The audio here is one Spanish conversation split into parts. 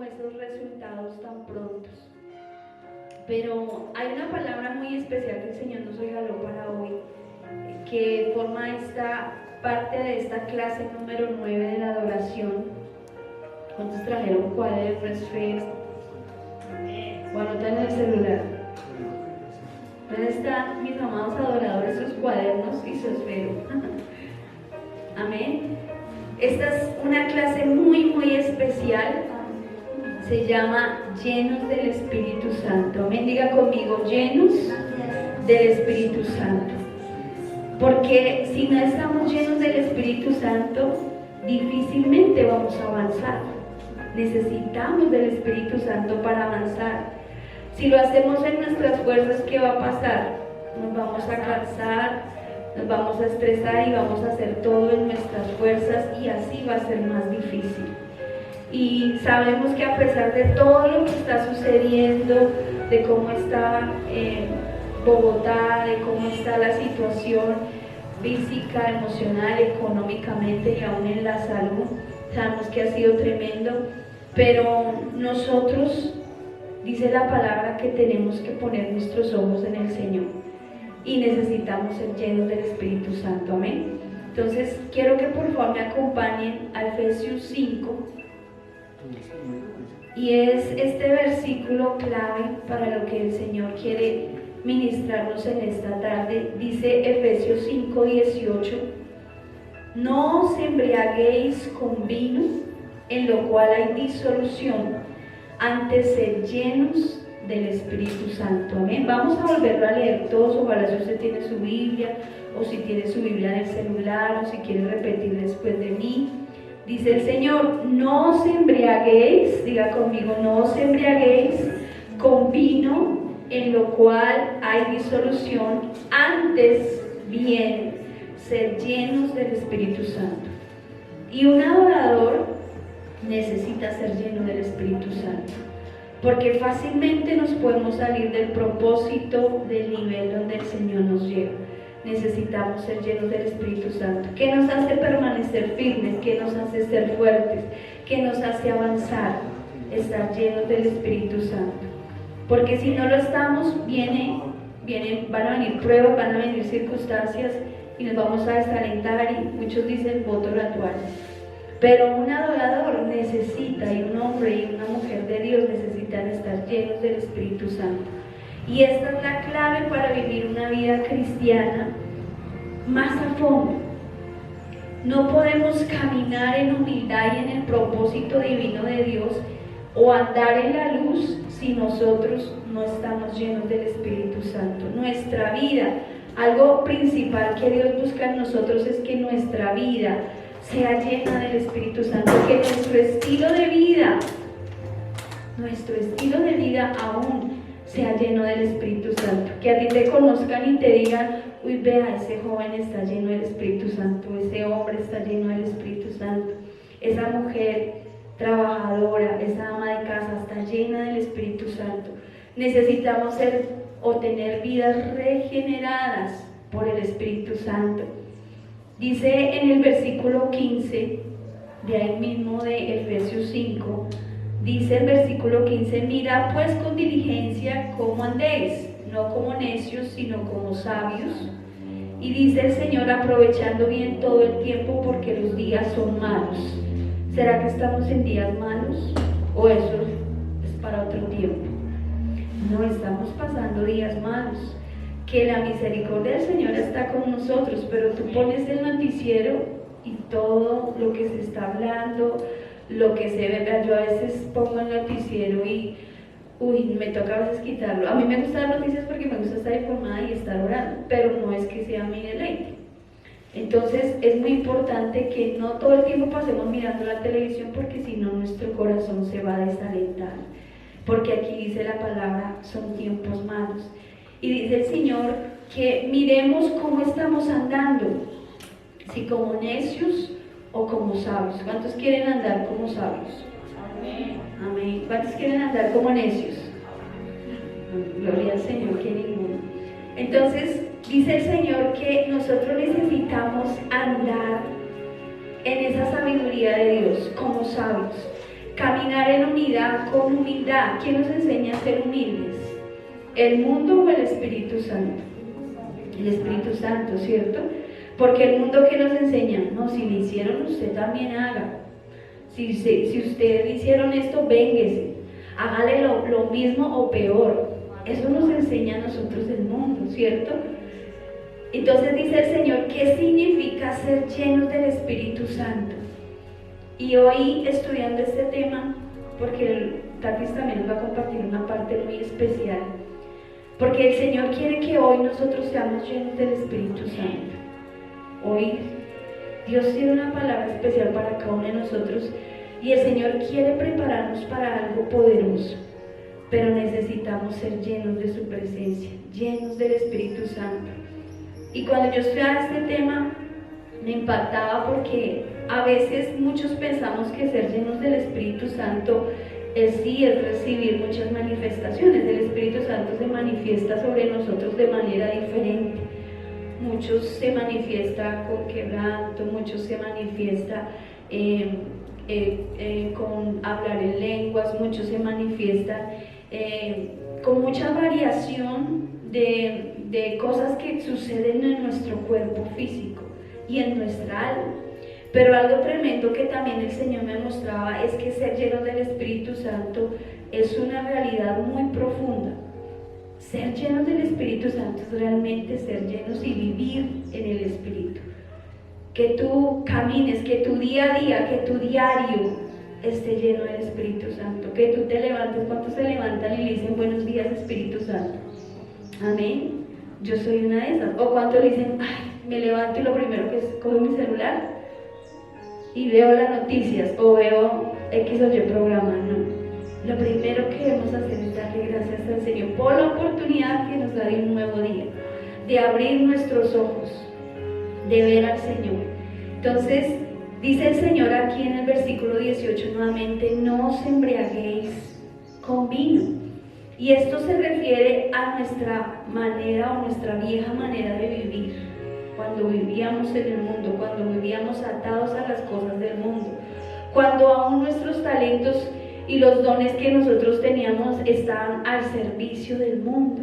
esos resultados tan prontos. Pero hay una palabra muy especial que el Señor nos regaló para hoy, que forma esta parte de esta clase número 9 de la adoración. ¿Cuántos trajeron cuaderno, esfero? O anotan en el celular. ¿Dónde están mis amados adoradores, sus cuadernos y su esfero? Amén. Esta es una clase muy especial. Se llama Llenos del Espíritu Santo. Amén. Diga conmigo, llenos del Espíritu Santo. Porque si no estamos llenos del Espíritu Santo, difícilmente vamos a avanzar. Necesitamos del Espíritu Santo para avanzar. Si lo hacemos en nuestras fuerzas, ¿qué va a pasar? Nos vamos a cansar, nos vamos a estresar y vamos a hacer todo en nuestras fuerzas, y así va a ser más difícil. Y sabemos que a pesar de todo lo que está sucediendo, de cómo está Bogotá, de cómo está la situación física, emocional, económicamente y aún en la salud, sabemos que ha sido tremendo, pero nosotros, dice la palabra, que tenemos que poner nuestros ojos en el Señor y necesitamos ser llenos del Espíritu Santo. Amén. Entonces quiero que por favor me acompañen a Efesios 5, y es este versículo clave para lo que el Señor quiere ministrarnos en esta tarde. Dice Efesios 5:18: no os embriaguéis con vino, en lo cual hay disolución, antes sed llenos del Espíritu Santo. Amén. Vamos a volverlo a leer todos. Ojalá si usted tiene su Biblia, o si tiene su Biblia en el celular, o si quiere repetir después de mí. Dice el Señor: no os embriaguéis, diga conmigo, no os embriaguéis con vino, en lo cual hay disolución, antes bien ser llenos del Espíritu Santo. Y un adorador necesita ser lleno del Espíritu Santo, porque fácilmente nos podemos salir del propósito, del nivel donde el Señor nos lleva. Necesitamos ser llenos del Espíritu Santo, que nos hace permanecer firmes, que nos hace ser fuertes, que nos hace avanzar. Estar llenos del Espíritu Santo, porque si no lo estamos, van a venir pruebas, van a venir circunstancias y nos vamos a desalentar, y muchos dicen voto la toalla. Pero un adorador necesita, y un hombre y una mujer de Dios necesitan estar llenos del Espíritu Santo. Y esta es la clave para vivir una vida cristiana más a fondo. No podemos caminar en humildad y en el propósito divino de Dios, o andar en la luz, si nosotros no estamos llenos del Espíritu Santo. Nuestra vida, algo principal que Dios busca en nosotros, es que nuestra vida sea llena del Espíritu Santo, que nuestro estilo de vida aún sea lleno del Espíritu Santo, que a ti te conozcan y te digan: uy, vea, ese joven está lleno del Espíritu Santo, ese hombre está lleno del Espíritu Santo, esa mujer trabajadora, esa ama de casa está llena del Espíritu Santo. Necesitamos ser o tener vidas regeneradas por el Espíritu Santo. Dice en el versículo 15 de ahí mismo de Efesios 5, dice el versículo 15: mirad pues con diligencia cómo andéis, no como necios, sino como sabios. Y dice el Señor: aprovechando bien todo el tiempo, porque los días son malos. ¿Será que estamos en días malos? ¿O eso es para otro tiempo? No, estamos pasando días malos. Que la misericordia del Señor está con nosotros, pero tú pones el noticiero y todo lo que se está hablando, lo que se ve. Yo a veces pongo el noticiero y me toca a veces quitarlo. A mí me gustan las noticias porque me gusta estar informada y estar orando, pero no es que sea mi deleite. Entonces es muy importante que no todo el tiempo pasemos mirando la televisión, porque si no nuestro corazón se va a desalentar, porque aquí dice la palabra: son tiempos malos. Y dice el Señor que miremos cómo estamos andando, si como necios o como sabios. ¿Cuántos quieren andar como sabios? Amén. Amén. ¿Cuántos quieren andar como necios? Gloria al Señor, que ninguno. Entonces dice el Señor que nosotros necesitamos andar en esa sabiduría de Dios como sabios, caminar en humildad dignidad, con humildad. ¿Quién nos enseña a ser humildes? ¿El mundo o el Espíritu Santo? El Espíritu Santo, ¿cierto? Porque el mundo, ¿qué nos enseña? No, si le hicieron, usted también haga. Si ustedes hicieron esto, vénguese. Hágale lo mismo o peor. Eso nos enseña a nosotros el mundo, ¿cierto? Entonces dice el Señor, ¿qué significa ser llenos del Espíritu Santo? Y hoy, estudiando este tema, porque el Tatis también nos va a compartir una parte muy especial, porque el Señor quiere que hoy nosotros seamos llenos del Espíritu Santo. Hoy Dios tiene una palabra especial para cada uno de nosotros y el Señor quiere prepararnos para algo poderoso, pero necesitamos ser llenos de su presencia, llenos del Espíritu Santo. Y cuando yo estudiaba este tema me impactaba porque a veces muchos pensamos que ser llenos del Espíritu Santo es recibir muchas manifestaciones. El Espíritu Santo se manifiesta sobre nosotros de manera diferente. Muchos se manifiesta con quebranto, muchos se manifiesta con hablar en lenguas, muchos se manifiestan con mucha variación de cosas que suceden en nuestro cuerpo físico y en nuestra alma. Pero algo tremendo que también el Señor me mostraba es que ser lleno del Espíritu Santo es una realidad muy profunda. Ser llenos del Espíritu Santo es realmente ser llenos y vivir en el Espíritu. Que tú camines, que tu día a día, que tu diario esté lleno del Espíritu Santo. Que tú te levantes. ¿Cuántos se levantan y le dicen buenos días, Espíritu Santo? Amén. Yo soy una de esas. O cuántos le dicen, ay, me levanto y lo primero que es cojo mi celular y veo las noticias o veo X o Y programa. No, lo primero que debemos hacer es darle gracias al Señor por la oportunidad que nos da de un nuevo día, de abrir nuestros ojos, de ver al Señor. Entonces dice el Señor aquí en el versículo 18 nuevamente, no os embriaguéis con vino. Y esto se refiere a nuestra manera o nuestra vieja manera de vivir, cuando vivíamos en el mundo, cuando vivíamos atados a las cosas del mundo, cuando aún nuestros talentos y los dones que nosotros teníamos estaban al servicio del mundo.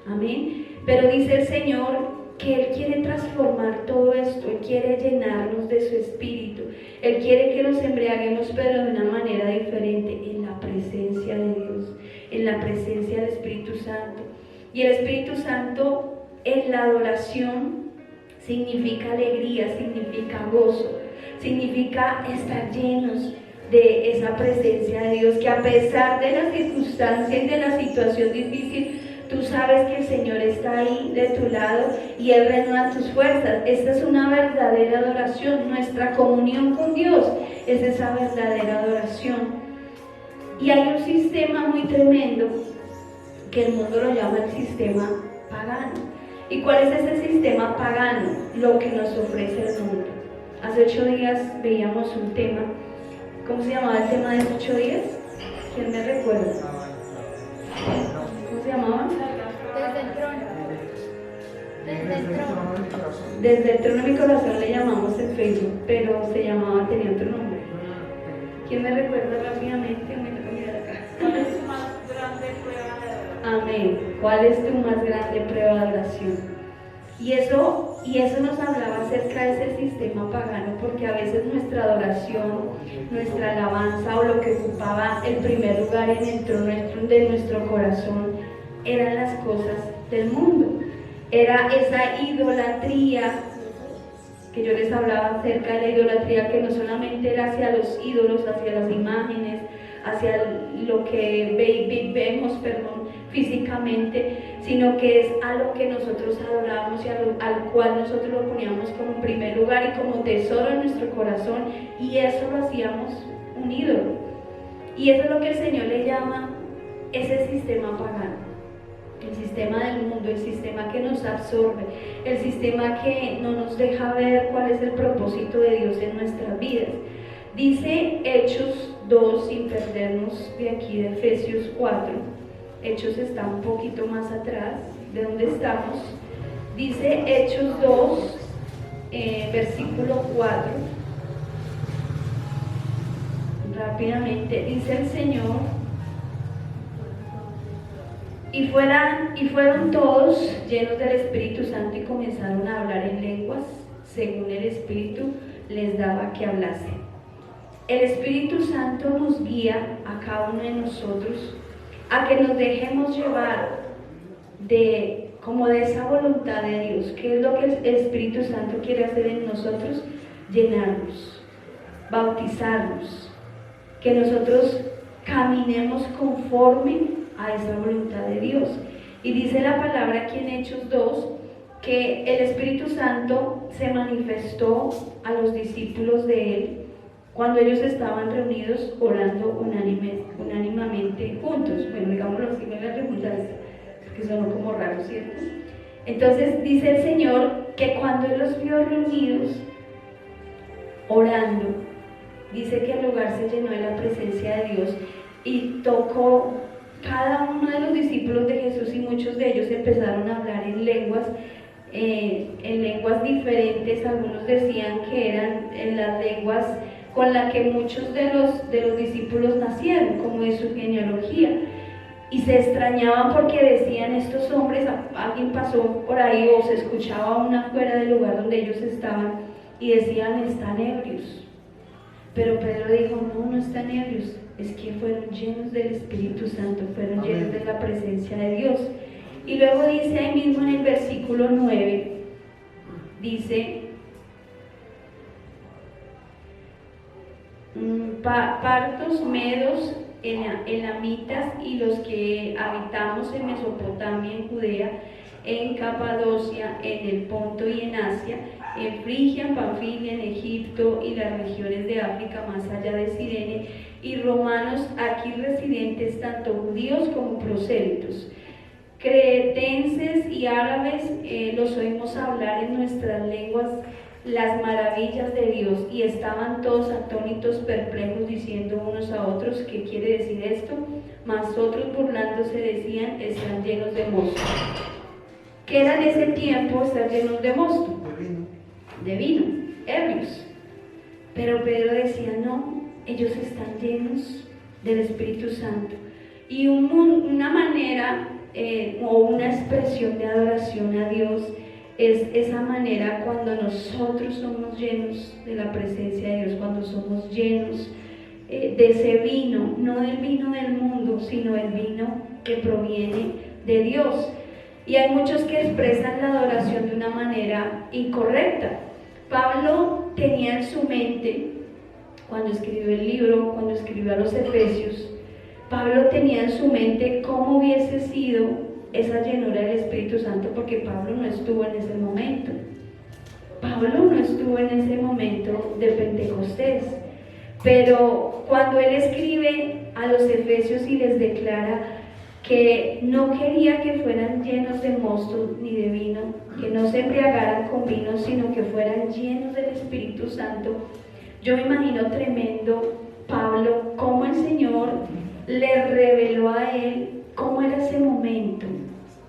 Amén. Pero dice el Señor que Él quiere transformar todo esto, Él quiere llenarnos de su Espíritu, Él quiere que nos embriaguemos, pero de una manera diferente, en la presencia de Dios, en la presencia del Espíritu Santo. Y el Espíritu Santo en la adoración significa alegría, significa gozo, significa estar llenos de esa presencia de Dios, que a pesar de las circunstancias y de la situación difícil, tú sabes que el Señor está ahí de tu lado y Él renueva tus fuerzas. Esta es una verdadera adoración. Nuestra comunión con Dios es esa verdadera adoración. Y hay un sistema muy tremendo que el mundo lo llama el sistema pagano. ¿Y cuál es ese sistema pagano? Lo que nos ofrece el mundo. Hace 8 días veíamos un tema. ¿Cómo se llamaba el tema de hace 8 días? ¿Quién me recuerda? ¿Cómo se llamaba? Desde el trono. Desde el trono. Desde el trono de mi corazón le llamamos en Facebook, pero tenía otro nombre. ¿Quién me recuerda rápidamente? ¿Cuál es tu más grande prueba de adoración? Amén. ¿Cuál es tu más grande prueba de adoración? Y eso nos hablaba acerca de ese sistema pagano, porque a veces nuestra adoración, nuestra alabanza o lo que ocupaba el primer lugar en el trono de nuestro corazón eran las cosas del mundo. Era esa idolatría que yo les hablaba acerca de la idolatría, que no solamente era hacia los ídolos, hacia las imágenes, hacia lo que vemos físicamente, sino que es a lo que nosotros adorábamos y al cual nosotros lo poníamos como primer lugar y como tesoro en nuestro corazón, y eso lo hacíamos un ídolo. Y eso es lo que el Señor le llama ese sistema pagano. El sistema del mundo, el sistema que nos absorbe, el sistema que no nos deja ver cuál es el propósito de Dios en nuestras vidas. Dice Hechos 2, sin perdernos de aquí de Efesios 4, Hechos está un poquito más atrás de donde estamos. Dice Hechos 2, versículo 4, rápidamente. Dice el Señor, y fueron todos llenos del Espíritu Santo y comenzaron a hablar en lenguas, según el Espíritu les daba que hablasen. El Espíritu Santo nos guía a cada uno de nosotros a que nos dejemos llevar de esa voluntad de Dios. ¿Qué es lo que el Espíritu Santo quiere hacer en nosotros? Llenarnos, bautizarnos, que nosotros caminemos conforme a esa voluntad de Dios. Y dice la palabra aquí en Hechos 2 que el Espíritu Santo se manifestó a los discípulos de él cuando ellos estaban reunidos orando unánimemente juntos. Bueno, digámoslo así, me voy a preguntar, que sonó como raro, ¿cierto? Entonces dice el Señor que cuando Él los vio reunidos orando, dice que el lugar se llenó de la presencia de Dios y tocó cada uno de los discípulos de Jesús, y muchos de ellos empezaron a hablar en lenguas diferentes. Algunos decían que eran en las lenguas con las que muchos de los discípulos nacieron, como de su genealogía. Y se extrañaban porque decían estos hombres, alguien pasó por ahí o se escuchaba una fuera del lugar donde ellos estaban y decían, están ebrios. Pero Pedro dijo, no están ebrios, es que fueron llenos del Espíritu Santo, fueron llenos de la presencia de Dios. Y luego dice ahí mismo en el versículo 9, dice, partos, medos, elamitas y los que habitamos en Mesopotamia, en Judea, en Capadocia, en el Ponto y en Asia, en Frigia, en Panfilia, en Egipto y las regiones de África más allá de Cirene, y romanos aquí residentes, tanto judíos como prosélitos, cretenses y árabes, los oímos hablar en nuestras lenguas las maravillas de Dios, y estaban todos atónitos, perplejos, diciendo unos a otros, ¿qué quiere decir esto? Mas otros burlándose decían, están llenos de mosto. ¿Qué era en ese tiempo estar llenos de mosto? De vino, ebrios. Pero Pedro decía, no, ellos están llenos del Espíritu Santo. Y una manera o una expresión de adoración a Dios es esa manera cuando nosotros somos llenos de la presencia de Dios, cuando somos llenos de ese vino, no del vino del mundo, sino el vino que proviene de Dios. Y hay muchos que expresan la adoración de una manera incorrecta. Pablo tenía en su mente, cuando escribió el libro, cuando escribió a los Efesios, Pablo tenía en su mente cómo hubiese sido esa llenura del Espíritu Santo, porque Pablo no estuvo en ese momento. Pablo no estuvo en ese momento de Pentecostés, pero cuando él escribe a los Efesios y les declara que no quería que fueran llenos de mosto ni de vino, que no se embriagaran con vino, sino que fueran llenos del Espíritu Santo, yo me imagino tremendo Pablo, cómo el Señor le reveló a él cómo era ese momento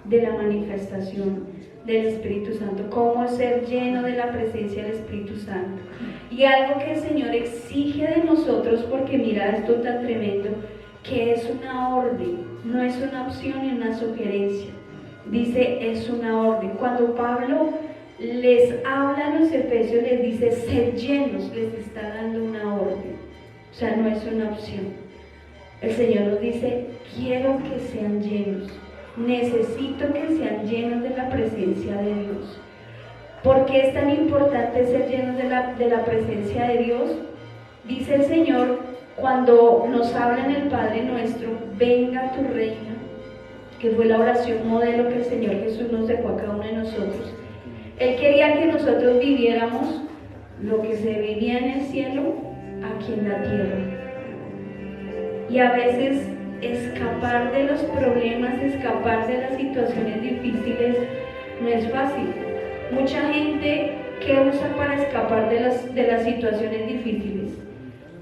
de la manifestación del Espíritu Santo, cómo ser lleno de la presencia del Espíritu Santo. Y algo que el Señor exige de nosotros, porque mira esto tan tremendo, que es una orden, no es una opción ni una sugerencia. Dice, es una orden. Cuando Pablo les habla a los Efesios, les dice, sed llenos, les está dando una orden. O sea, no es una opción. El Señor nos dice, quiero que sean llenos, necesito que sean llenos de la presencia de Dios. ¿Por qué es tan importante ser llenos de la presencia de Dios? Dice el Señor, cuando nos habla en el Padre Nuestro, venga tu reino, que fue la oración modelo que el Señor Jesús nos dejó a cada uno de nosotros. Él quería que nosotros viviéramos lo que se vivía en el cielo, aquí en la tierra. Y a veces escapar de los problemas, escapar de las situaciones difíciles no es fácil. Mucha gente que usa para escapar de las situaciones difíciles,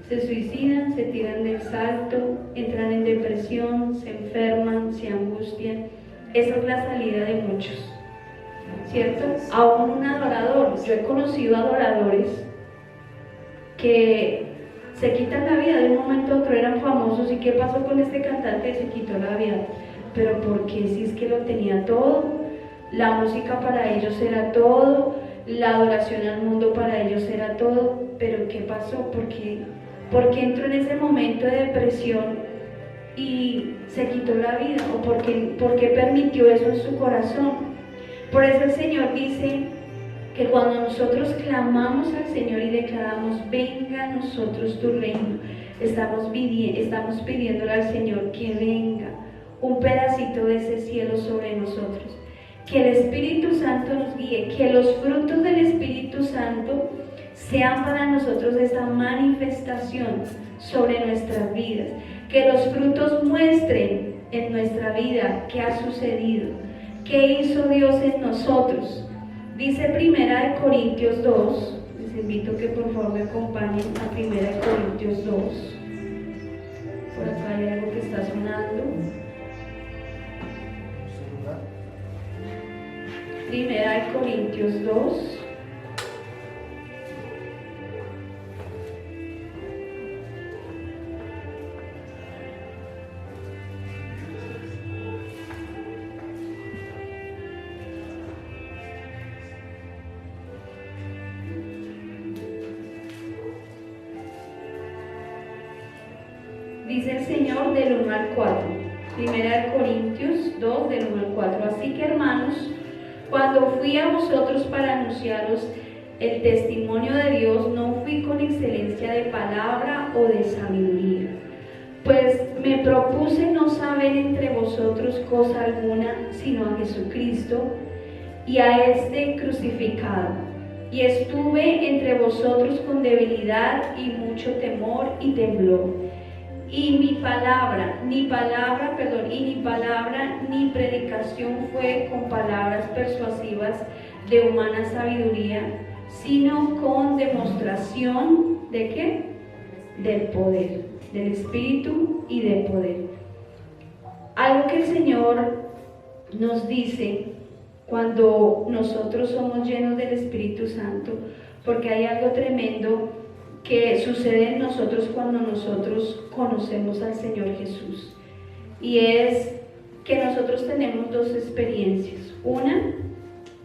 se suicidan, se tiran del salto, entran en depresión, se enferman, se angustian. Esa es la salida de muchos, ¿cierto? Aún un adorador, yo he conocido adoradores que se quitan la vida, de un momento a otro eran famosos. ¿Y qué pasó con este cantante? Se quitó la vida. ¿Pero por qué? Si es que lo tenía todo, la música para ellos era todo, la adoración al mundo para ellos era todo. ¿Pero qué pasó? ¿Por qué entró en ese momento de depresión y se quitó la vida? ¿O por qué permitió eso en su corazón? Por eso el Señor dice que cuando nosotros clamamos al Señor y declaramos, venga a nosotros tu reino, estamos pidiéndole al Señor que venga un pedacito de ese cielo sobre nosotros, que el Espíritu Santo nos guíe, que los frutos del Espíritu Santo sean para nosotros esa manifestación sobre nuestras vidas, que los frutos muestren en nuestra vida qué ha sucedido, qué hizo Dios en nosotros. Dice 1 Corintios 2, les invito que por favor me acompañen a 1 Corintios 2. Por acá hay algo que está sonando. 1 Corintios 2. Dice el Señor del 1 al 4, 1 Corintios 2 del 1 al 4. Así que hermanos, cuando fui a vosotros para anunciaros el testimonio de Dios, no fui con excelencia de palabra o de sabiduría, pues me propuse no saber entre vosotros cosa alguna, sino a Jesucristo y a este crucificado. Y estuve entre vosotros con debilidad y mucho temor y temblor. Y ni palabra, ni predicación fue con palabras persuasivas de humana sabiduría, sino con demostración ¿de qué? Del poder, del Espíritu y del poder. Algo que el Señor nos dice cuando nosotros somos llenos del Espíritu Santo, porque hay algo tremendo que sucede en nosotros cuando nosotros conocemos al Señor Jesús, y es que nosotros tenemos dos experiencias. Una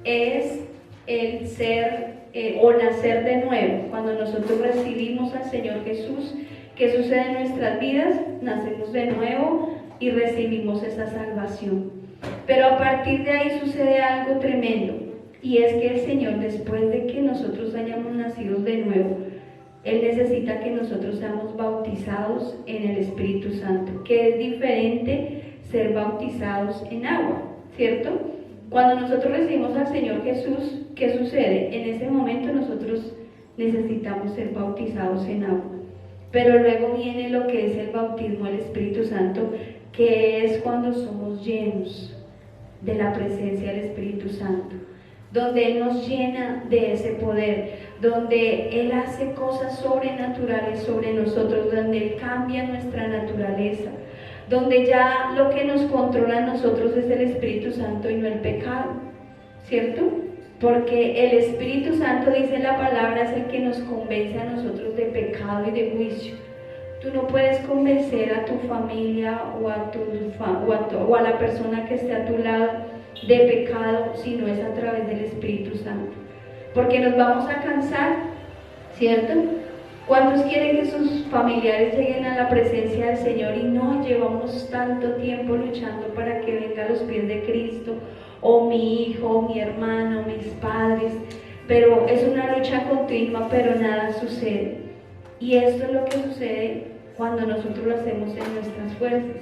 es el ser o nacer de nuevo. Cuando nosotros recibimos al Señor Jesús, ¿qué sucede en nuestras vidas? Nacemos de nuevo y recibimos esa salvación. Pero a partir de ahí sucede algo tremendo, y es que el Señor, después de que nosotros hayamos nacido de nuevo, Él necesita que nosotros seamos bautizados en el Espíritu Santo, que es diferente ser bautizados en agua, ¿cierto? Cuando nosotros recibimos al Señor Jesús, ¿qué sucede? En ese momento nosotros necesitamos ser bautizados en agua. Pero luego viene lo que es el bautismo del Espíritu Santo, que es cuando somos llenos de la presencia del Espíritu Santo, donde Él nos llena de ese poder, donde Él hace cosas sobrenaturales sobre nosotros, donde Él cambia nuestra naturaleza, donde ya lo que nos controla a nosotros es el Espíritu Santo y no el pecado, ¿cierto? Porque el Espíritu Santo, dice la palabra, es el que nos convence a nosotros de pecado y de juicio. Tú no puedes convencer a tu familia o a la persona que esté a tu lado de pecado si no es a través del Espíritu Santo, porque nos vamos a cansar, ¿cierto? ¿Cuántos quieren que sus familiares lleguen a la presencia del Señor y no llevamos tanto tiempo luchando para que venga a los pies de Cristo? O mi hijo, o mi hermano, mis padres, pero es una lucha continua, pero nada sucede. Y esto es lo que sucede cuando nosotros lo hacemos en nuestras fuerzas.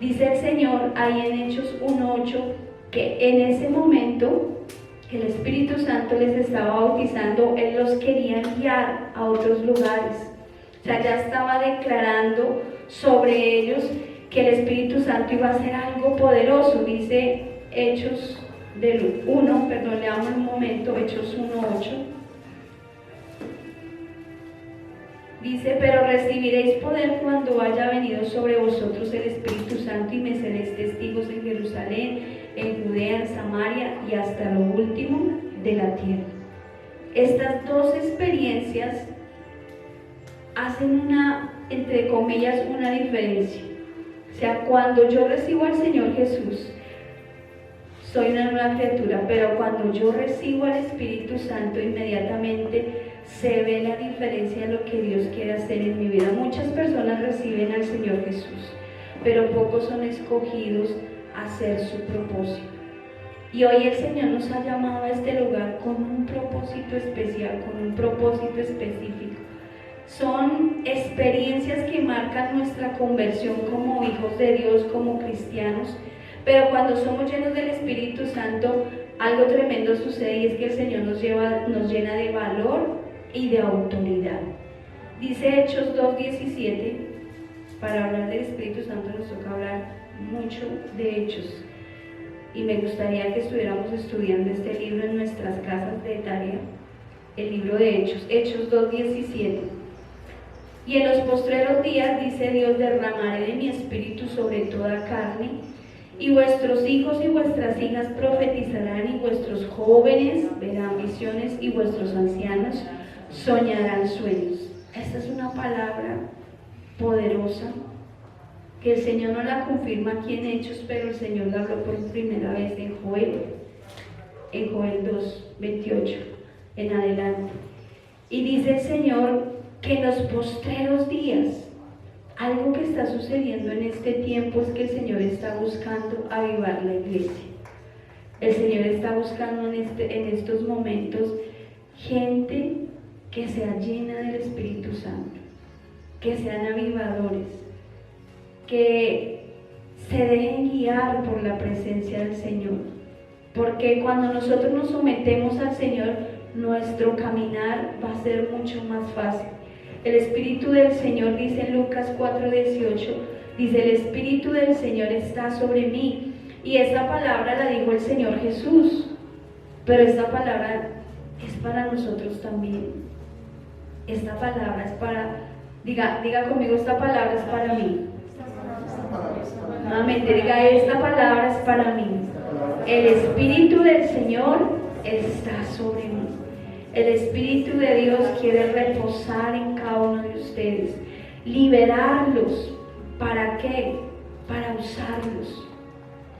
Dice el Señor ahí en Hechos 1:8 que en ese momento que el Espíritu Santo les estaba bautizando, Él los quería guiar a otros lugares. O sea, ya estaba declarando sobre ellos que el Espíritu Santo iba a hacer algo poderoso. Dice Hechos del 1, perdón, leamos un momento, Hechos 1:8. Dice, pero recibiréis poder cuando haya venido sobre vosotros el Espíritu Santo y me seréis testigos en Jerusalén, en Judea, en Samaria y hasta lo último de la tierra. Estas dos experiencias hacen entre comillas, una diferencia. O sea, cuando yo recibo al Señor Jesús, soy una nueva criatura, pero cuando yo recibo al Espíritu Santo, inmediatamente se ve la diferencia de lo que Dios quiere hacer en mi vida. Muchas personas reciben al Señor Jesús, pero pocos son escogidos a hacer su propósito. Y hoy el Señor nos ha llamado a este lugar con un propósito especial, con un propósito específico. Son experiencias que marcan nuestra conversión como hijos de Dios, como cristianos, pero cuando somos llenos del Espíritu Santo, algo tremendo sucede y es que el Señor nos llena de valor y de autoridad. Dice Hechos 2:17, para hablar del Espíritu Santo nos toca hablar mucho de Hechos. Y me gustaría que estuviéramos estudiando este libro en nuestras casas de tarea, el libro de Hechos, Hechos 2:17. Y en los postreros días, dice Dios, derramaré de mi espíritu sobre toda carne, y vuestros hijos y vuestras hijas profetizarán, y vuestros jóvenes verán visiones, y vuestros ancianos soñarán sueños. Esta es una palabra poderosa, que el Señor no la confirma aquí en Hechos, pero el Señor la habló por primera vez en Joel 2:28 en adelante. Y dice el Señor que en los postreros días, algo que está sucediendo en este tiempo es que el Señor está buscando avivar la iglesia. El Señor está buscando en estos momentos gente que sea llena del Espíritu Santo, que sean avivadores, que se dejen guiar por la presencia del Señor, porque cuando nosotros nos sometemos al Señor, nuestro caminar va a ser mucho más fácil. El Espíritu del Señor, dice en Lucas 4:18, dice: el Espíritu del Señor está sobre mí, y esta palabra la dijo el Señor Jesús, pero esta palabra es para nosotros también. Esta palabra es para, diga conmigo, esta palabra es para mí. Nuevamente, diga, esta palabra es para mí. El Espíritu del Señor está sobre mí. El Espíritu de Dios quiere reposar en cada uno de ustedes, liberarlos. ¿Para qué? Para usarlos.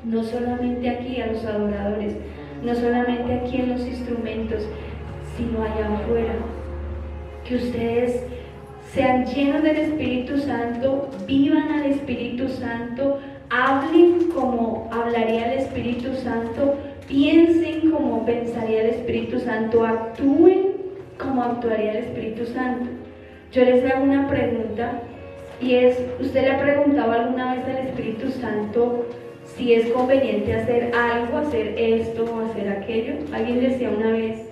No solamente aquí a los adoradores, no solamente aquí en los instrumentos, sino allá afuera. Que ustedes sean llenos del Espíritu Santo, vivan al Espíritu Santo, hablen como hablaría el Espíritu Santo, piensen como pensaría el Espíritu Santo, actúen como actuaría el Espíritu Santo. Yo les hago una pregunta, y es: ¿usted le ha preguntado alguna vez al Espíritu Santo si es conveniente hacer algo, hacer esto o hacer aquello? Alguien decía una vez,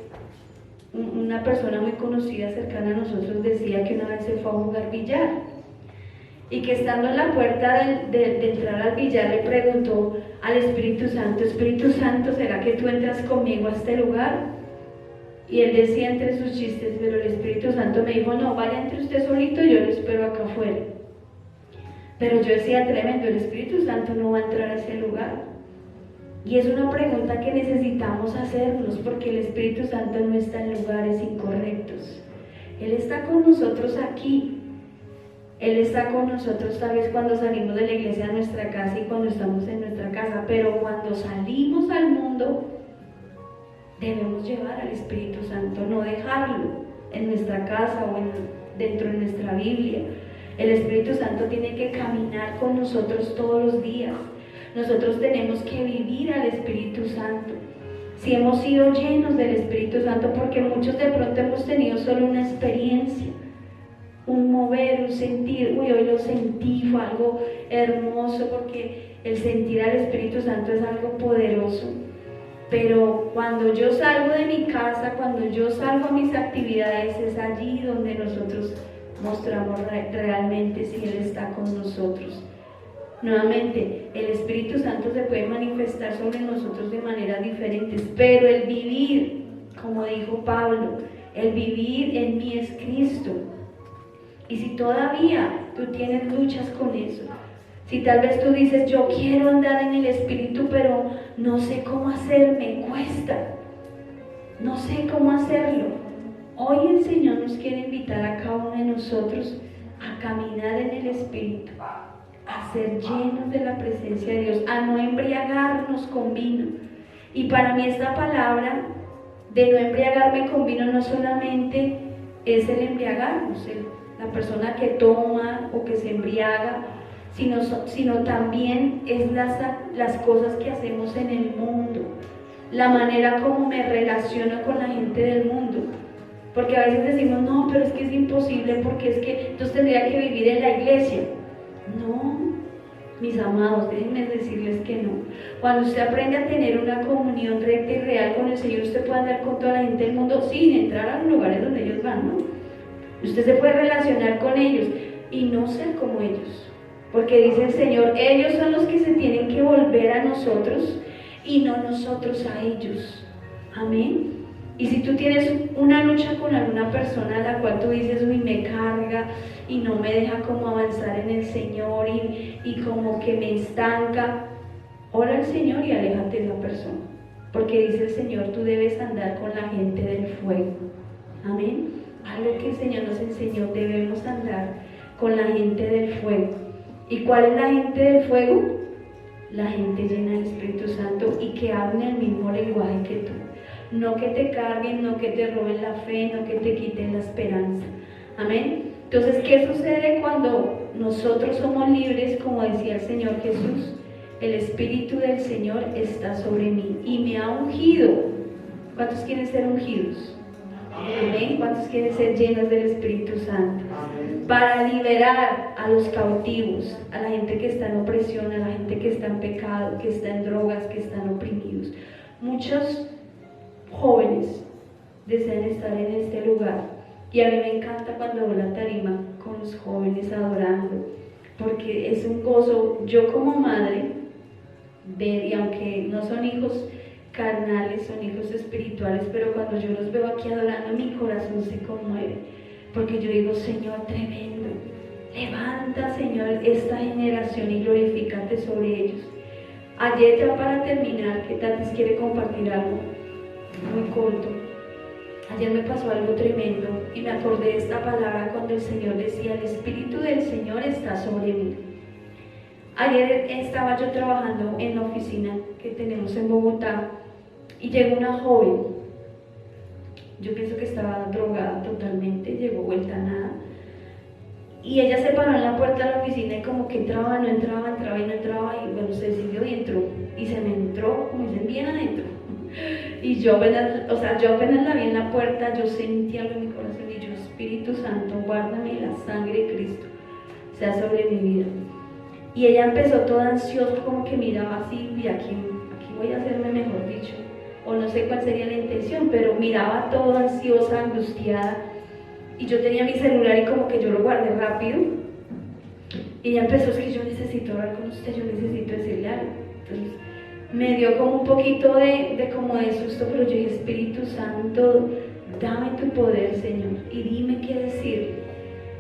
una persona muy conocida cercana a nosotros decía que una vez se fue a jugar billar, y que estando en la puerta de entrar al billar le preguntó al Espíritu Santo: Espíritu Santo, ¿será que tú entras conmigo a este lugar? Y él decía entre sus chistes, pero el Espíritu Santo me dijo: no, vaya entre usted solito, yo lo espero acá afuera. Pero yo decía, tremendo, el Espíritu Santo no va a entrar a ese lugar. Y es una pregunta que necesitamos hacernos, porque el Espíritu Santo no está en lugares incorrectos. Él está con nosotros aquí. Él está con nosotros tal vez cuando salimos de la iglesia a nuestra casa y cuando estamos en nuestra casa, pero cuando salimos al mundo debemos llevar al Espíritu Santo, no dejarlo en nuestra casa o dentro de nuestra Biblia. El Espíritu Santo tiene que caminar con nosotros todos los días. Nosotros tenemos que vivir al Espíritu Santo. Si hemos sido llenos del Espíritu Santo, porque muchos de pronto hemos tenido solo una experiencia, un mover, un sentir, hoy lo sentí, fue algo hermoso, porque el sentir al Espíritu Santo es algo poderoso. Pero cuando yo salgo de mi casa, cuando yo salgo a mis actividades, es allí donde nosotros mostramos realmente si Él está con nosotros. Nuevamente, el Espíritu Santo se puede manifestar sobre nosotros de maneras diferentes, pero el vivir, como dijo Pablo, el vivir en mí es Cristo. Y si todavía tú tienes luchas con eso, si tal vez tú dices: yo quiero andar en el Espíritu, pero no sé cómo hacer, me cuesta, no sé cómo hacerlo, Hoy el Señor nos quiere invitar a cada uno de nosotros a caminar en el Espíritu, a ser llenos de la presencia de Dios, a no embriagarnos con vino. Y para mí esta palabra de no embriagarme con vino no solamente es el embriagarnos, la persona que toma o que se embriaga, sino también es las cosas que hacemos en el mundo, la manera como me relaciono con la gente del mundo. Porque a veces decimos, no, pero es que es imposible, porque es que entonces tendría que vivir en la iglesia. No, mis amados, déjenme decirles que no. Cuando usted aprende a tener una comunión recta y real con el Señor, usted puede andar con toda la gente del mundo sin entrar a los lugares donde ellos van, ¿no? Usted se puede relacionar con ellos y no ser como ellos. Porque dice el Señor, ellos son los que se tienen que volver a nosotros y no nosotros a ellos. Amén. Y si tú tienes una lucha con alguna persona a la cual tú dices, uy, me carga y no me deja como avanzar en el Señor y como que me estanca, ora al Señor y aléjate de la persona. Porque dice el Señor, tú debes andar con la gente del fuego. Amén. Algo que el Señor nos enseñó, debemos andar con la gente del fuego. ¿Y cuál es la gente del fuego? La gente llena del Espíritu Santo y que habla el mismo lenguaje que tú. No que te carguen, no que te roben la fe, no que te quiten la esperanza. Amén. Entonces, ¿qué sucede cuando nosotros somos libres? Como decía el Señor Jesús, el Espíritu del Señor está sobre mí y me ha ungido. ¿Cuántos quieren ser ungidos? Amén. ¿Cuántos quieren ser llenos del Espíritu Santo? Para liberar a los cautivos, a la gente que está en opresión, a la gente que está en pecado, que está en drogas, que están oprimidos. Muchos jóvenes desean estar en este lugar y a mí me encanta cuando veo la tarima con los jóvenes adorando, porque es un gozo. Yo como madre ver, y aunque no son hijos carnales, son hijos espirituales, pero cuando yo los veo aquí adorando, mi corazón se conmueve, porque yo digo, Señor, tremendo, levanta, Señor, esta generación y glorifícate sobre ellos. Ayer, ya para terminar, que Tatis quiere compartir algo muy corto. Ayer me pasó algo tremendo y me acordé de esta palabra cuando el Señor decía, el Espíritu del Señor está sobre mí. Ayer estaba yo trabajando en la oficina que tenemos en Bogotá y llegó una joven. Yo pienso que estaba drogada totalmente, llegó vuelta a nada. Y ella se paró en la puerta de la oficina y como que entraba, no entraba, entraba y no entraba, y bueno, se decidió y entró. Y se me entró, como dicen, bien adentro. Y yo apenas la vi en la puerta, yo sentí algo en mi corazón y yo, Espíritu Santo, guárdame la sangre de Cristo, sea sobre mi vida. Y ella empezó toda ansiosa, como que miraba así, y aquí voy a hacerme, mejor dicho, o no sé cuál sería la intención, pero miraba toda ansiosa, angustiada. Y yo tenía mi celular y como que yo lo guardé rápido. Y ella empezó, es que yo necesito hablar con usted, yo necesito decirle algo. Entonces me dio como un poquito de susto, pero yo dije, Espíritu Santo, dame tu poder, Señor, y dime qué decir.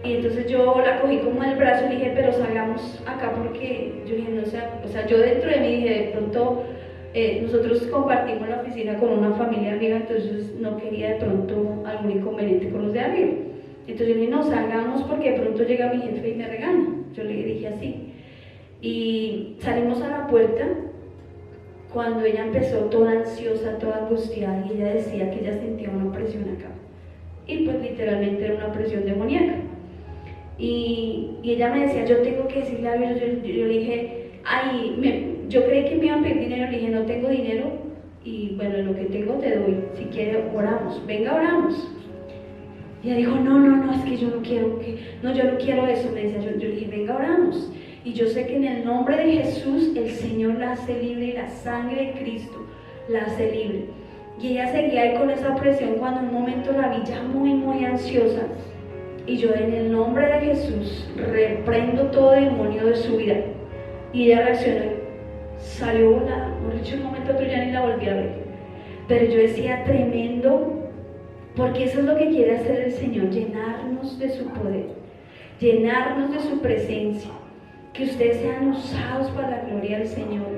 Y entonces yo la cogí como del brazo y le dije, pero salgamos acá, porque yo dije, no sé, o sea, yo dentro de mí dije, de pronto nosotros compartimos la oficina con una familia amiga, entonces no quería de pronto algún inconveniente con los de arriba. Entonces yo dije, no, salgamos porque de pronto llega mi jefe y me regaña. Yo le dije así. Y salimos a la puerta cuando ella empezó toda ansiosa, toda angustiada, y ella decía que ella sentía una opresión acá. Y pues literalmente era una opresión demoníaca. Y ella me decía, yo tengo que decirle algo. Yo le dije, yo creí que me iban a pedir dinero. Le dije, no tengo dinero y bueno, lo que tengo te doy. Si quiere, oramos. Venga, oramos. Y ella dijo, no, es que yo no quiero eso. Me decía, yo le dije, venga, oramos. Y yo sé que en el nombre de Jesús el Señor la hace libre y la sangre de Cristo la hace libre. Y ella seguía ahí con esa presión cuando en un momento la vi ya muy ansiosa. Y yo en el nombre de Jesús reprendo todo demonio de su vida. Y ella reaccionó, salió volada, en un momento otro ya ni la volví a ver. Pero yo decía, tremendo, porque eso es lo que quiere hacer el Señor, llenarnos de su poder, llenarnos de su presencia, que ustedes sean usados para la gloria del Señor,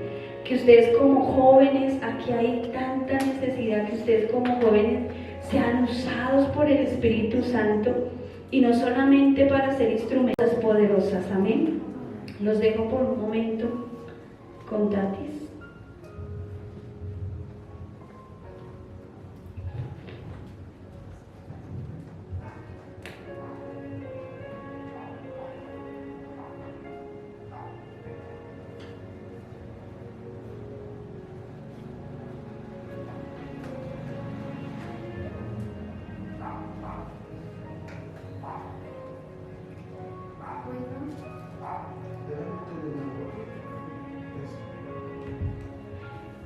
que ustedes como jóvenes, aquí hay tanta necesidad, que ustedes como jóvenes sean usados por el Espíritu Santo y no solamente para ser instrumentos poderosas. Amén. Los dejo por un momento con Tatis.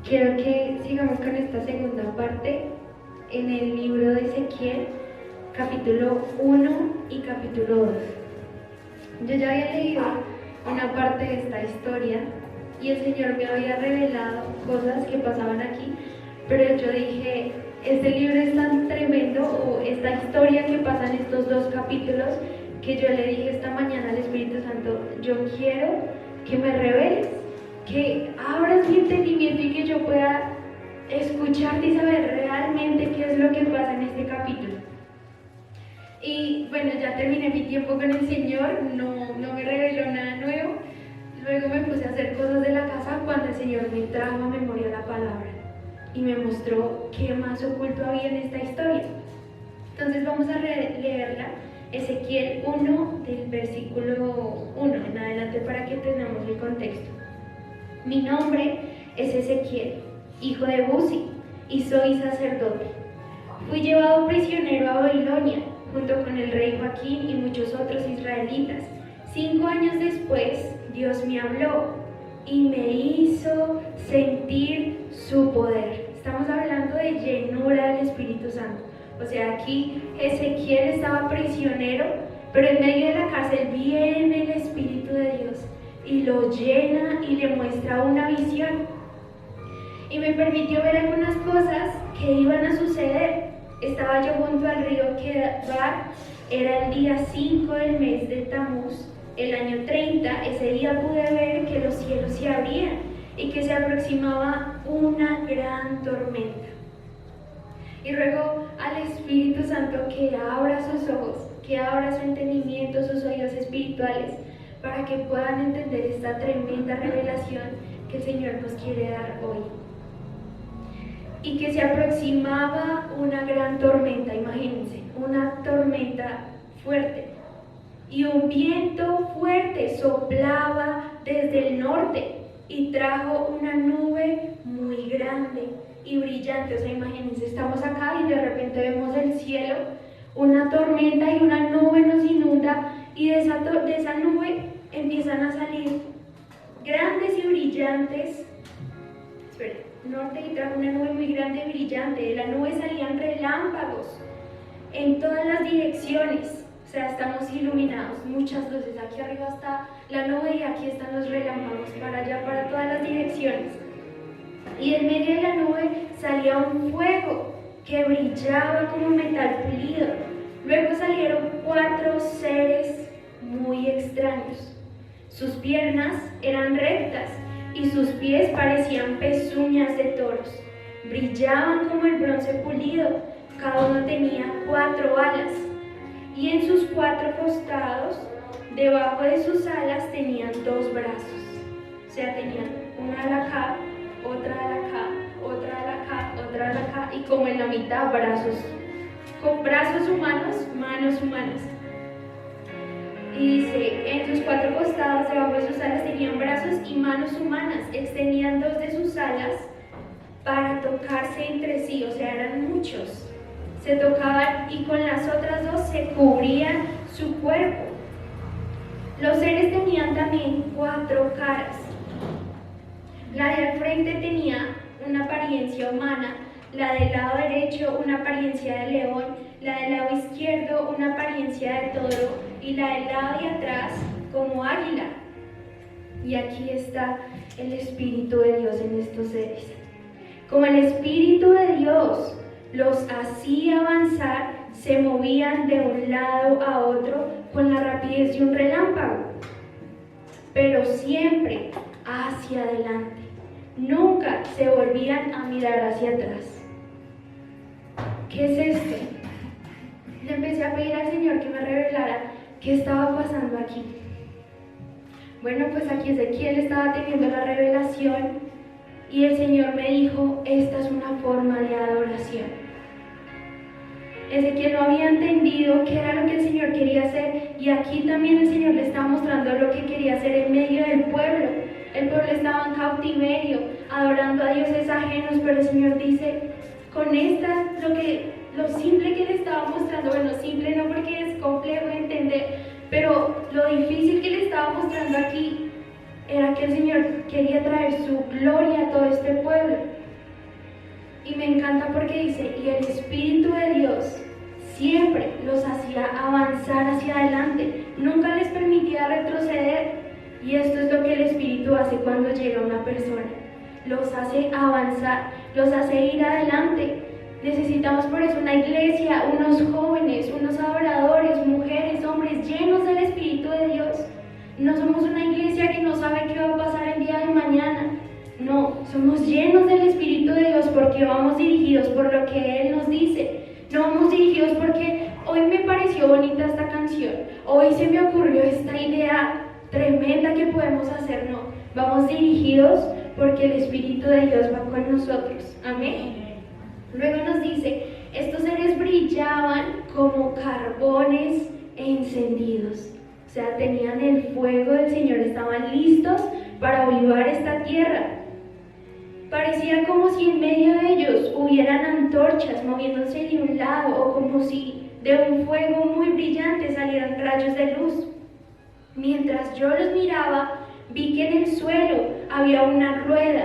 Quiero que sigamos con esta segunda parte en el libro de Ezequiel, capítulo 1 y capítulo 2. Yo ya había leído una parte de esta historia y el Señor me había revelado cosas que pasaban aquí, pero yo dije, este libro es tan tremendo, o esta historia que pasa en estos dos capítulos, que yo le dije esta mañana al Espíritu Santo, yo quiero que me reveles, que abras mi entendimiento y que yo pueda escucharte y saber realmente qué es lo que pasa en este capítulo. Y bueno, ya terminé mi tiempo con el Señor, no me reveló nada nuevo. Luego me puse a hacer cosas de la casa cuando el Señor me trajo a memoria la palabra y me mostró qué más oculto había en esta historia. Entonces vamos a leerla, Ezequiel 1 del versículo 1 en adelante para que tengamos el contexto. Mi nombre es Ezequiel, hijo de Buzi, y soy sacerdote. Fui llevado prisionero a Babilonia, junto con el rey Joaquín y muchos otros israelitas. 5 años después, Dios me habló y me hizo sentir su poder. Estamos hablando de llenura del Espíritu Santo. O sea, aquí Ezequiel estaba prisionero, pero en medio de la cárcel viene el Espíritu de Dios y lo llena y le muestra una visión. Y me permitió ver algunas cosas que iban a suceder. Estaba yo junto al río Quebar, era el día 5 del mes de Tamuz, el año 30. Ese día pude ver que los cielos se abrían y que se aproximaba una gran tormenta. Y ruego al Espíritu Santo que abra sus ojos, que abra su entendimiento, sus oídos espirituales, para que puedan entender esta tremenda revelación que el Señor nos quiere dar hoy. Y que se aproximaba una gran tormenta, imagínense, una tormenta fuerte. Y un viento fuerte soplaba desde el norte y trajo una nube muy grande y brillante. O sea, imagínense, estamos acá y de repente vemos el cielo, una tormenta y una nube nos inunda, y de esa nube empiezan a salir grandes y brillantes. Norte, y trajo una nube muy grande y brillante. De la nube salían relámpagos en todas las direcciones. O sea, estamos iluminados, muchas luces. Aquí arriba está la nube y aquí están los relámpagos, para allá, para todas las direcciones. Y en medio de la nube salía un fuego que brillaba como metal pulido. Luego salieron 4 seres muy extraños. Sus piernas eran rectas y sus pies parecían pezuñas de toros. Brillaban como el bronce pulido. Cada uno tenía 4 alas. Y en sus 4 costados, debajo de sus alas, tenían 2 brazos. O sea, tenían una ala acá, otra ala acá, otra ala acá, otra ala acá, y como en la mitad brazos. Con brazos humanos, manos humanas. Y dice, en sus 4 costados, debajo de sus alas, tenían brazos y manos humanas. Extendían 2 de sus alas para tocarse entre sí, o sea, eran muchos. Se tocaban y con las otras 2 se cubrían su cuerpo. Los seres tenían también 4 caras. La de al frente tenía una apariencia humana, la del lado derecho una apariencia de león, la del lado izquierdo una apariencia de toro y la del lado de atrás como águila. Y aquí está el Espíritu de Dios en estos seres. Como el Espíritu de Dios los hacía avanzar, se movían de un lado a otro con la rapidez de un relámpago, pero siempre hacia adelante. Nunca se volvían a mirar hacia atrás. ¿qué es esto? Le empecé a pedir al Señor que me revelara qué estaba pasando aquí. Bueno, pues aquí Ezequiel estaba teniendo la revelación y el Señor me dijo, esta es una forma de adoración. Ezequiel no había entendido qué era lo que el Señor quería hacer y aquí también el Señor le estaba mostrando lo que quería hacer en medio del pueblo. El pueblo estaba en cautiverio, adorando a dioses ajenos, pero el Señor dice, con esta, lo simple que le estaba mostrando, bueno, simple no porque es complejo de entender, pero lo difícil que le estaba mostrando aquí era que el Señor quería traer su gloria a todo este pueblo. Y me encanta porque dice, y el Espíritu de Dios siempre los hacía avanzar hacia adelante, nunca les permitía retroceder. Y esto es lo que el Espíritu hace cuando llega una persona, los hace avanzar, los hace ir adelante. Necesitamos por eso una iglesia, unos jóvenes, unos adoradores, mujeres, hombres llenos del Espíritu de Dios. No somos una iglesia que no sabe qué va a pasar el día de mañana. No, somos llenos del Espíritu de Dios porque vamos dirigidos por lo que Él nos dice. No vamos dirigidos porque hoy me pareció bonita esta canción, hoy se me ocurrió esta idea tremenda que podemos hacer. No, vamos dirigidos porque el Espíritu de Dios va con nosotros. Amén. Luego nos dice, estos seres brillaban como carbones encendidos. O sea, tenían el fuego del Señor, estaban listos para avivar esta tierra. Parecía como si en medio de ellos hubieran antorchas moviéndose de un lado o como si de un fuego muy brillante salieran rayos de luz. Mientras yo los miraba, vi que en el suelo había una rueda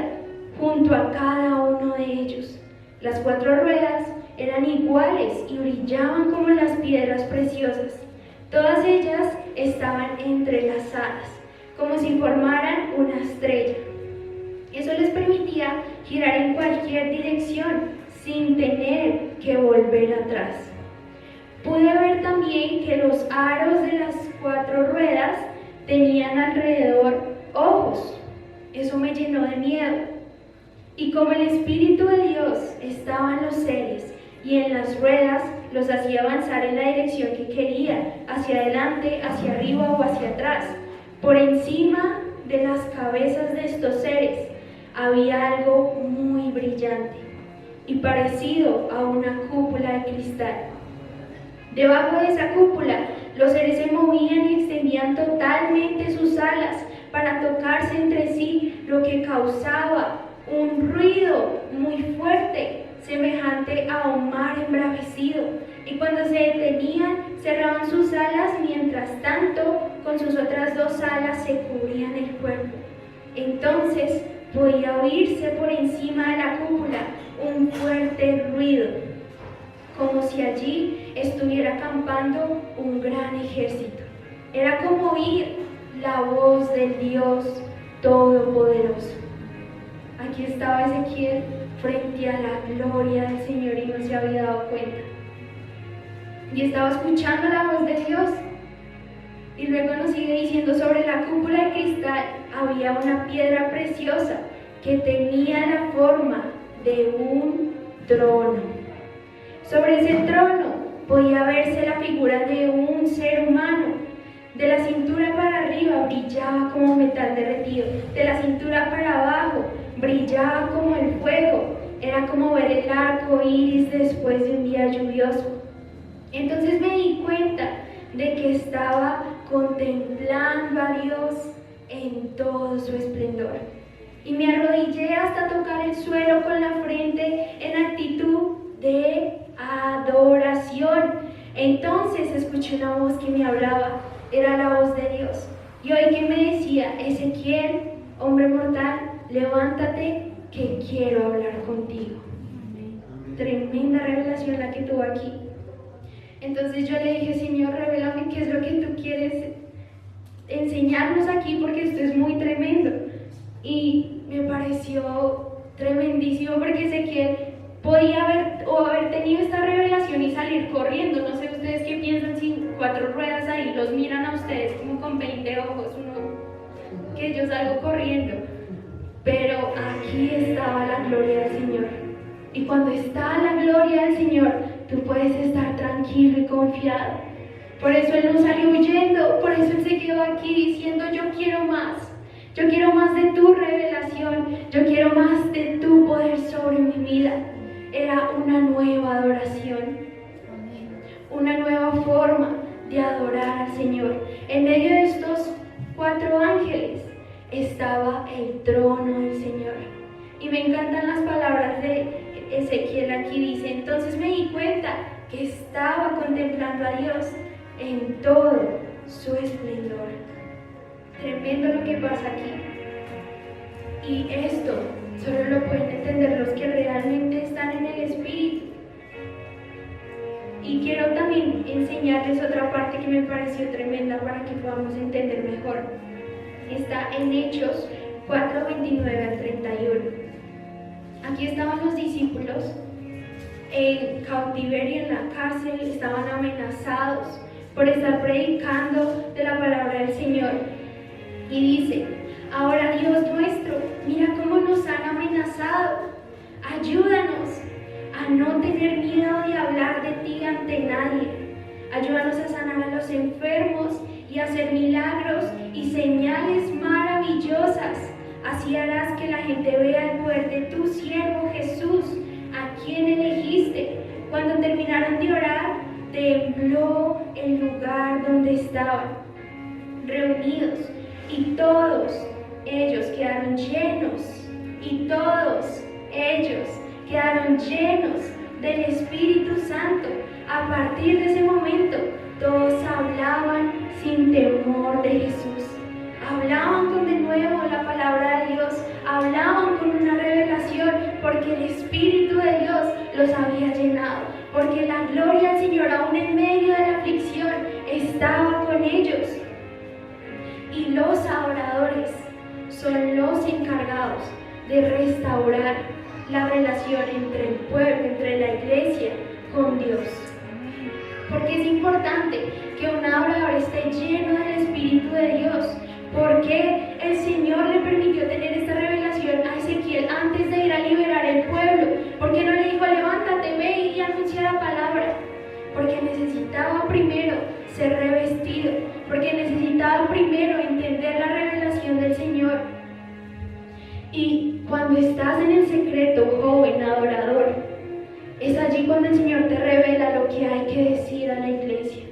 junto a cada uno de ellos. Las 4 ruedas eran iguales y brillaban como las piedras preciosas. Todas ellas estaban entrelazadas, como si formaran una estrella. Eso les permitía girar en cualquier dirección sin tener que volver atrás. Pude ver también que los aros de las 4 ruedas tenían alrededor ojos. Eso me llenó de miedo. Y como el Espíritu de Dios estaba en los seres y en las ruedas, los hacía avanzar en la dirección que quería, hacia adelante, hacia arriba o hacia atrás. Por encima de las cabezas de estos seres había algo muy brillante y parecido a una cúpula de cristal. Debajo de esa cúpula, los seres se movían y extendían totalmente sus alas para tocarse entre sí, lo que causaba un ruido muy fuerte, semejante a un mar embravecido. Y cuando se detenían, cerraban sus alas, mientras tanto, con sus otras 2 alas se cubrían el cuerpo. Entonces podía oírse por encima de la cúpula un fuerte ruido, como si allí estuviera acampando un gran ejército. Era como oír la voz del Dios Todopoderoso. Aquí estaba Ezequiel frente a la gloria del Señor y no se había dado cuenta. Y estaba escuchando la voz de Dios. Y luego nos sigue diciendo, sobre la cúpula de cristal había una piedra preciosa que tenía la forma de un trono. Sobre ese trono podía verse la figura de un ser humano. De la cintura para arriba brillaba como metal derretido, de la cintura para abajo brillaba como el fuego. Era como ver el arco iris después de un día lluvioso. Entonces me di cuenta de que estaba contemplando a Dios en todo su esplendor. Y me arrodillé hasta tocar el suelo con la frente en actitud de adoración. Entonces escuché una voz que me hablaba, era la voz de Dios. Y oí que me decía, Ezequiel, hombre mortal, levántate que quiero hablar contigo. Tremenda revelación la que tuvo aquí. Entonces yo le dije, Señor, revélame qué es lo que tú quieres enseñarnos aquí, porque esto es muy tremendo. Y me pareció tremendísimo porque Ezequiel podía haber tenido esta revelación y salir corriendo. No sé ustedes qué piensan, si 4 ruedas ahí los miran a ustedes como con 20 ojos, que yo salgo corriendo. Pero aquí estaba la gloria del Señor. Y cuando está la gloria del Señor, tú puedes estar tranquilo y confiado. Por eso Él no salió huyendo, por eso Él se quedó aquí diciendo, yo quiero más de tu revelación, yo quiero más de tu poder sobre mi vida. Era una nueva adoración, una nueva forma de adorar al Señor. En medio de estos 4 ángeles estaba el trono del Señor. Y me encantan las palabras de Ezequiel aquí, dice, entonces me di cuenta que estaba contemplando a Dios en todo su esplendor. Tremendo lo que pasa aquí. Y esto solo lo pueden entender los que realmente están en el Espíritu. Y quiero también enseñarles otra parte que me pareció tremenda para que podamos entender mejor. Está en Hechos 4, 29 al 31. Aquí estaban los discípulos en cautiverio en la cárcel, estaban amenazados por estar predicando de la palabra del Señor. Y dice, ahora Dios nuestro, mira cómo nos han amenazado. Ayúdanos a no tener miedo de hablar de ti ante nadie. Ayúdanos a sanar a los enfermos y a hacer milagros y señales maravillosas. Así harás que la gente vea el poder de tu siervo Jesús, a quien elegiste. Cuando terminaron de orar, tembló el lugar donde estaban reunidos y todos ellos quedaron llenos del Espíritu Santo. A partir de ese momento, todos hablaban sin temor de Jesús. Hablaban con de nuevo la palabra de Dios, hablaban con una revelación, porque el Espíritu de Dios los había llenado, porque la gloria del Señor, aún en medio de la aflicción, estaba con ellos. Y los adoradores son los encargados de restaurar la relación entre el pueblo, entre la iglesia, con Dios. Porque es importante que un adorador esté lleno del Espíritu de Dios. Porque el Señor le permitió tener esta revelación a Ezequiel antes de ir a liberar el pueblo. Porque no le dijo, levántate, ve y anuncia la palabra. Porque necesitaba primero ser revestido. Porque necesitaba primero entender la revelación del Señor. Y cuando estás en el secreto, joven adorador, es allí cuando el Señor te revela lo que hay que decir a la iglesia.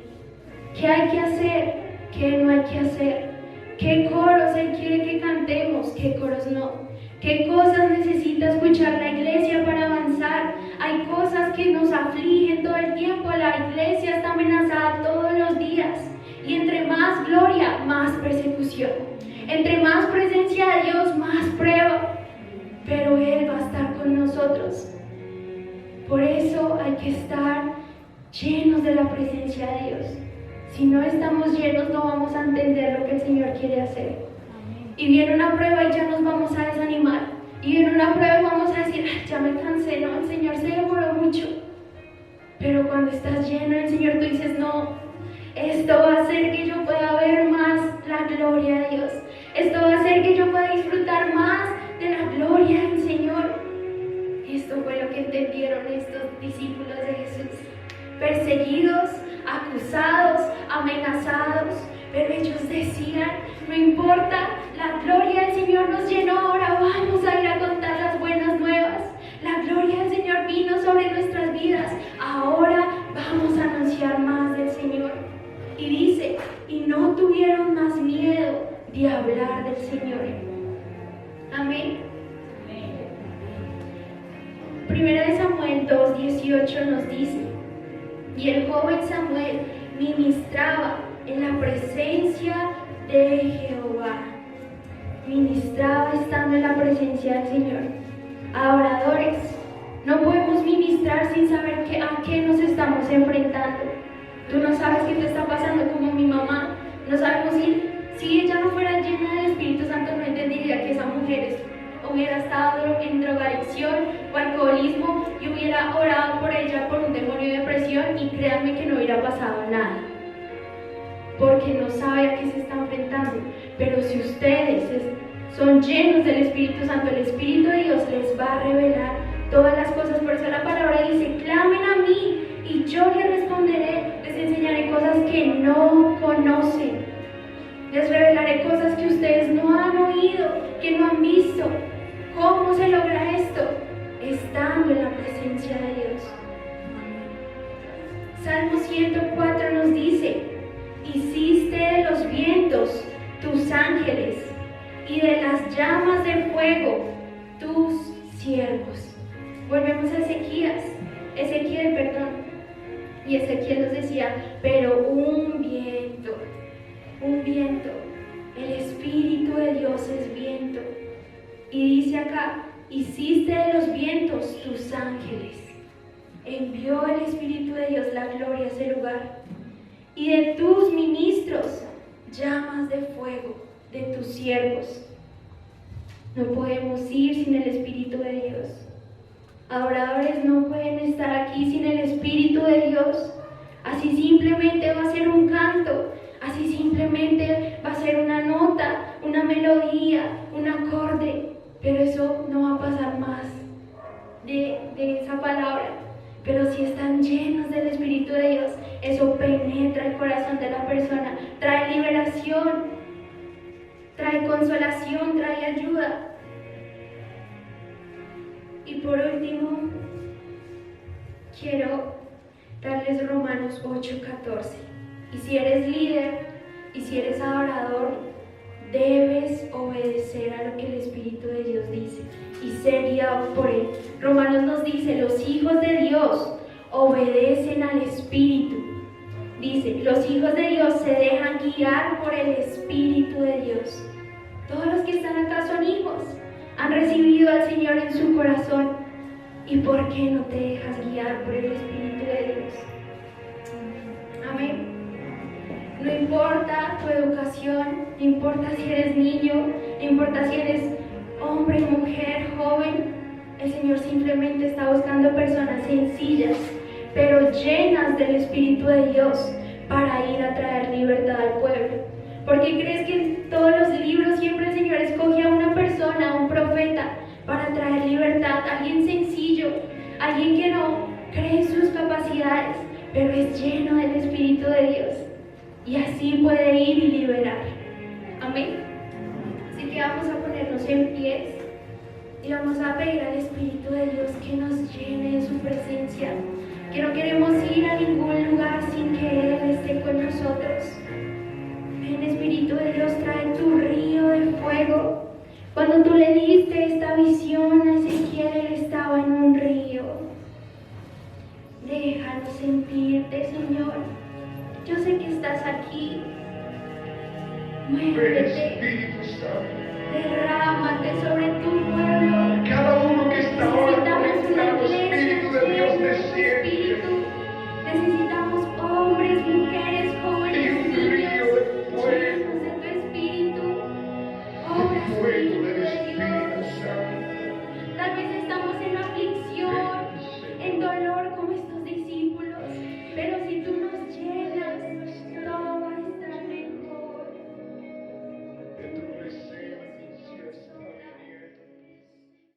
¿Qué hay que hacer? ¿Qué no hay que hacer? ¿Qué coros Él quiere que cantemos? ¿Qué coros no? ¿Qué cosas necesita escuchar la iglesia para avanzar? Hay cosas que nos afligen todo el tiempo. La iglesia está amenazada todos los días. Y entre más gloria, más persecución. Entre más presencia de Dios, más prueba. Pero Él va a estar con nosotros. Por eso hay que estar llenos de la presencia de Dios. Si no estamos llenos, no vamos a entender lo que el Señor quiere hacer. Y viene una prueba y ya nos vamos a desanimar. Y viene una prueba y vamos a decir, ya me cansé, no, el Señor se demoró mucho. Pero cuando estás lleno del Señor, tú dices, no, esto va a hacer que yo pueda ver más la gloria de Dios. Esto va a hacer que yo pueda disfrutar más de la gloria del Señor. Esto fue lo que entendieron estos discípulos de Jesús. Perseguidos, acusados, amenazados, pero ellos decían, no importa, la gloria del Señor nos llenó, ahora vamos a ir a contar las buenas nuevas. La gloria del Señor vino sobre nuestras vidas, ahora vamos a anunciar más del Señor. Y dice, y no tuvieron más miedo de hablar del Señor. Amén. Primera de Samuel 2:18 nos dice, y el joven Samuel ministraba en la presencia de Jehová. Ministraba estando en la presencia del Señor. Adoradores, no podemos ministrar sin saber a qué nos estamos enfrentando. Tú no sabes qué te está pasando, como mi mamá. No sabemos si ella no fuera llena del Espíritu Santo, no entendería que esa mujer hubiera estado en drogadicción o alcoholismo y hubiera orado por ella por un demonio de depresión, y créanme que no hubiera pasado nada, porque no sabe a qué se está enfrentando. Pero si ustedes son llenos del Espíritu Santo, el Espíritu de Dios les va a revelar todas las cosas. Por eso la palabra dice, clamen a mí y yo les responderé, les enseñaré cosas que no conocen. Les revelaré cosas que ustedes no han oído, que no han visto. ¿Cómo se logra esto? Estando en la presencia de Dios. Salmo 104 nos dice: hiciste de los vientos tus ángeles y de las llamas de fuego tus siervos. Volvemos a Ezequiel, y Ezequiel nos decía, pero un viento, el Espíritu de Dios es viento. Y dice acá, hiciste de los vientos tus ángeles. Envió el Espíritu de Dios la gloria a ese lugar. Y de tus ministros, llamas de fuego, de tus siervos. No podemos ir sin el Espíritu de Dios. Adoradores no pueden estar aquí sin el Espíritu de Dios. Así simplemente va a ser un canto, así simplemente va a ser una nota, una melodía, un acorde, pero eso no va a pasar más de esa palabra. Pero si están llenos del Espíritu de Dios, eso penetra el corazón de la persona, trae liberación, trae consolación, trae ayuda. Y por último, quiero darles Romanos 8:14. Y si eres líder y si eres adorador, debes obedecer a lo que el Espíritu de Dios dice y ser guiado por Él. Romanos nos dice, los hijos de Dios obedecen al Espíritu. Dice, los hijos de Dios se dejan guiar por el Espíritu de Dios. Todos los que están acá son hijos, han recibido al Señor en su corazón. ¿Y por qué no te dejas guiar por el Espíritu de Dios? Amén. No importa tu educación, no importa si eres niño, no importa si eres hombre, mujer, joven, el Señor simplemente está buscando personas sencillas, pero llenas del Espíritu de Dios para ir a traer libertad al pueblo. ¿Por qué crees que en todos los libros siempre el Señor escoge a una persona, a un profeta, para traer libertad? Alguien sencillo, alguien que no cree en sus capacidades, pero es lleno del Espíritu de Dios. Y así puede ir y liberar. Amén. Así que vamos a ponernos en pies y vamos a pedir al Espíritu de Dios que nos llene de su presencia. Que no queremos ir a ningún lugar sin que Él esté con nosotros. Ven, Espíritu de Dios, trae tu río de fuego. Cuando tú le diste esta visión a Ezequiel, él estaba en un río. Déjanos sentirte, Señor. Yo sé que estás aquí. Muévete, derrámate sobre tu pueblo.